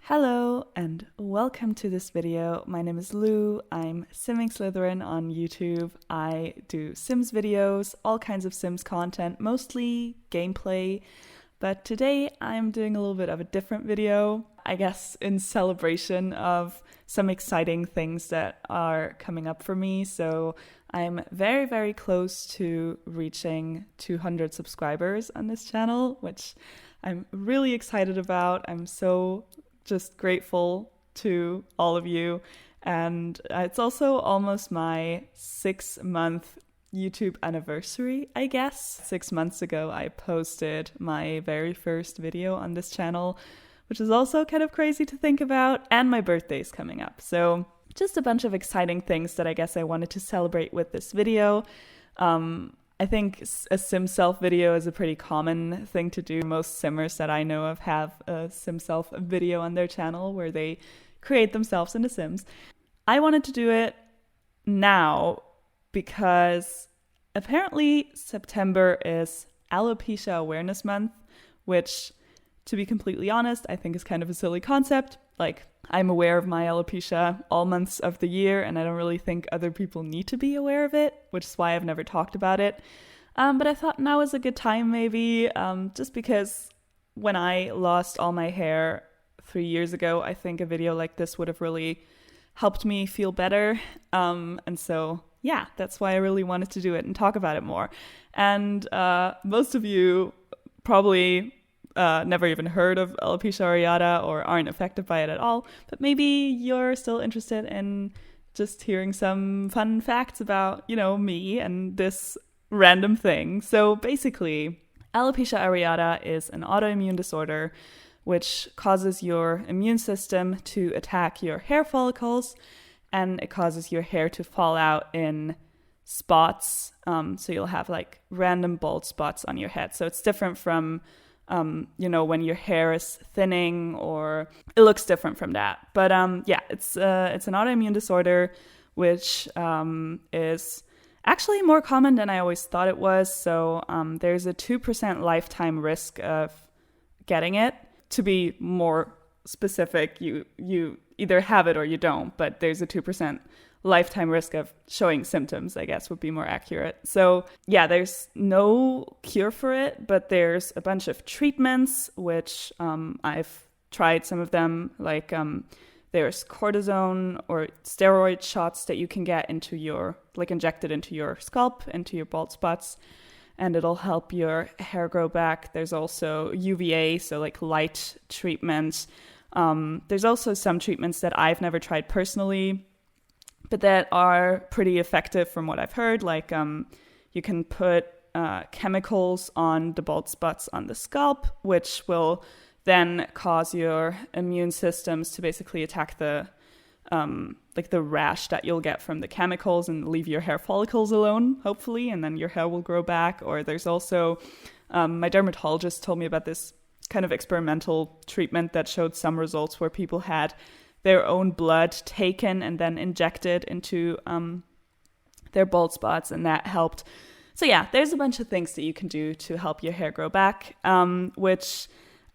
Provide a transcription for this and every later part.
Hello and welcome to this video. My name is Lou. I'm Simming Slytherin on YouTube. I do Sims videos, all kinds of Sims content, mostly gameplay, but today I'm doing a little bit of a different video, I guess in celebration of some exciting things that are coming up for me. So I'm very, very close to reaching 200 subscribers on this channel, which I'm really excited about. I'm so just grateful to all of you. And it's also almost my 6-month YouTube anniversary, I guess. 6 months ago, I posted my very first video on this channel, which is also kind of crazy to think about. And my birthday's coming up. So just a bunch of exciting things that I guess I wanted to celebrate with this video. I think a Sim Self video is a pretty common thing to do. Most Simmers that I know of have a Sim Self video on their channel where they create themselves into Sims. I wanted to do it now because apparently September is Alopecia Awareness Month, which, to be completely honest, I think is kind of a silly concept. Like, I'm aware of my alopecia all months of the year, and I don't really think other people need to be aware of it, which is why I've never talked about it. But I thought now is a good time, maybe, just because when I lost all my hair 3 years ago, I think a video like this would have really helped me feel better. And so, yeah, that's why I really wanted to do it and talk about it more. And most of you probably never even heard of Alopecia Areata or aren't affected by it at all, but maybe you're still interested in just hearing some fun facts about, me and this random thing. So basically, Alopecia Areata is an autoimmune disorder which causes your immune system to attack your hair follicles, and it causes your hair to fall out in spots. So you'll have like random bald spots on your head. So it's different from when your hair is thinning, or it looks different from that. But it's an autoimmune disorder, which is actually more common than I always thought it was. So there's a 2% lifetime risk of getting it. To be more specific, you either have it or you don't, but there's a 2% lifetime risk of showing symptoms, I guess would be more accurate. So yeah, there's no cure for it, but there's a bunch of treatments, which I've tried some of them, like there's cortisone or steroid shots that you can get injected into your scalp, into your bald spots, and it'll help your hair grow back. There's also UVA, so like light treatments. There's also some treatments that I've never tried personally, but that are pretty effective from what I've heard. Like you can put chemicals on the bald spots on the scalp, which will then cause your immune systems to basically attack the rash that you'll get from the chemicals and leave your hair follicles alone, hopefully, and then your hair will grow back. Or there's also, my dermatologist told me about this kind of experimental treatment that showed some results where people had their own blood taken and then injected into their bald spots, and that helped. So yeah, there's a bunch of things that you can do to help your hair grow back, which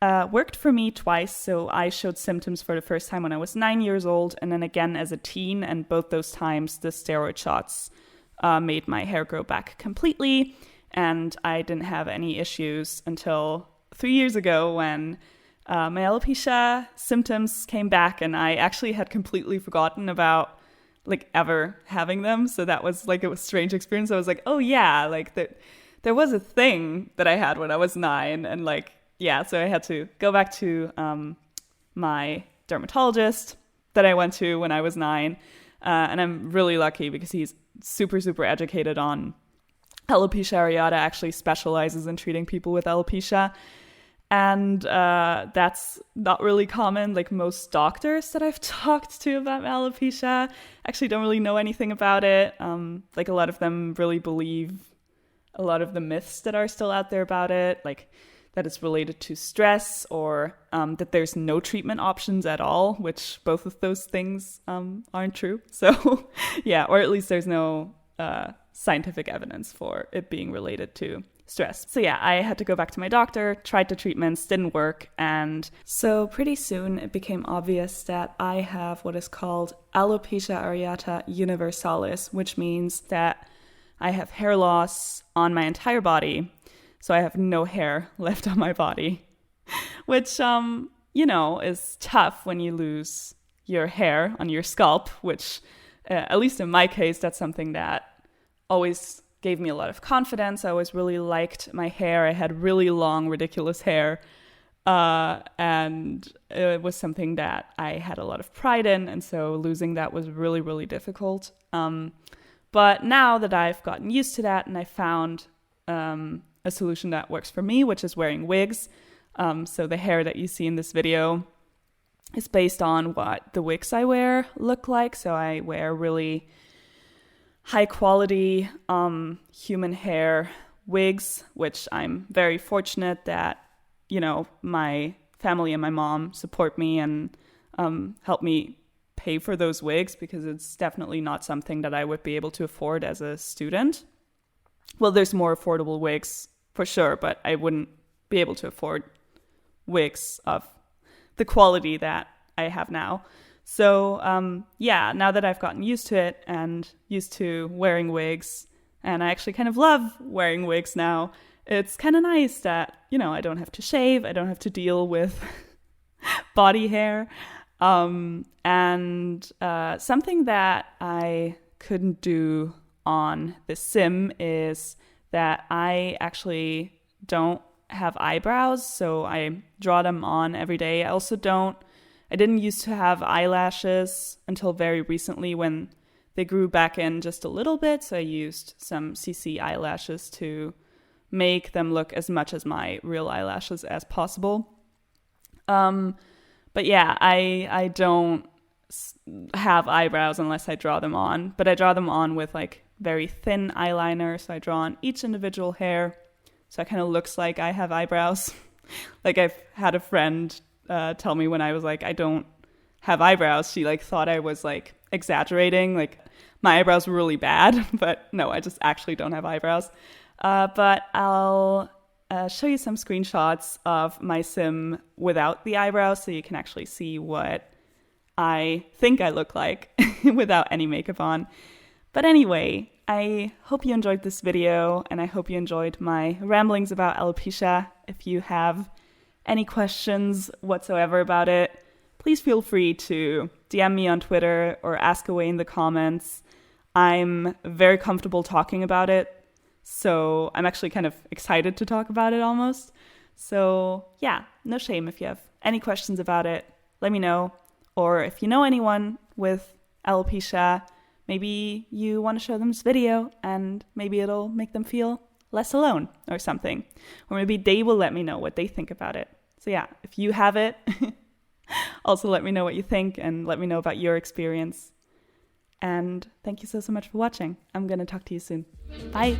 worked for me twice. So I showed symptoms for the first time when I was 9 years old, and then again as a teen, and both those times the steroid shots made my hair grow back completely, and I didn't have any issues until 3 years ago when my alopecia symptoms came back, and I actually had completely forgotten about ever having them. So that was a strange experience. I was like, oh yeah, there was a thing that I had when I was 9, and so I had to go back to my dermatologist that I went to when I was 9, and I'm really lucky because he's super, super educated on alopecia areata, actually specializes in treating people with alopecia. And that's not really common. Most doctors that I've talked to about alopecia actually don't really know anything about it. A lot of them really believe a lot of the myths that are still out there about it, that it's related to stress, or that there's no treatment options at all, which both of those things aren't true. So yeah, or at least there's no scientific evidence for it being related to stress. So yeah, I had to go back to my doctor, tried the treatments, didn't work. And so pretty soon it became obvious that I have what is called Alopecia Areata universalis, which means that I have hair loss on my entire body. So I have no hair left on my body, which, is tough when you lose your hair on your scalp, which, at least in my case, that's something that always gave me a lot of confidence. I always really liked my hair. I had really long, ridiculous hair. And it was something that I had a lot of pride in. And so losing that was really, really difficult. But now that I've gotten used to that and I found a solution that works for me, which is wearing wigs. So the hair that you see in this video is based on what the wigs I wear look like. So I wear really high quality human hair wigs, which I'm very fortunate that, my family and my mom support me and help me pay for those wigs, because it's definitely not something that I would be able to afford as a student. Well, there's more affordable wigs for sure, but I wouldn't be able to afford wigs of the quality that I have now. So, now that I've gotten used to it and used to wearing wigs, and I actually kind of love wearing wigs now, it's kind of nice that, I don't have to shave, I don't have to deal with body hair. And something that I couldn't do on the sim is that I actually don't have eyebrows, so I draw them on every day. I didn't used to have eyelashes until very recently when they grew back in just a little bit, so I used some CC eyelashes to make them look as much as my real eyelashes as possible. But yeah, I don't have eyebrows unless I draw them on, but I draw them on with like very thin eyeliner, so I draw on each individual hair, so it kind of looks like I have eyebrows. Like I've had a friend tell me when I was like, I don't have eyebrows, she like thought I was like exaggerating, like my eyebrows were really bad, but no, I just actually don't have eyebrows. But I'll show you some screenshots of my sim without the eyebrows so you can actually see what I think I look like without any makeup on. But anyway, I hope you enjoyed this video and I hope you enjoyed my ramblings about alopecia. If you have any questions whatsoever about it, please feel free to DM me on Twitter or ask away in the comments. I'm very comfortable talking about it, so I'm actually kind of excited to talk about it almost. So yeah, no shame. If you have any questions about it, let me know. Or if you know anyone with alopecia, maybe you want to show them this video and maybe it'll make them feel less alone or something. Or maybe they will let me know what they think about it. So yeah, if you have it, also let me know what you think and let me know about your experience. And thank you so much for watching. I'm going to talk to you soon. Bye.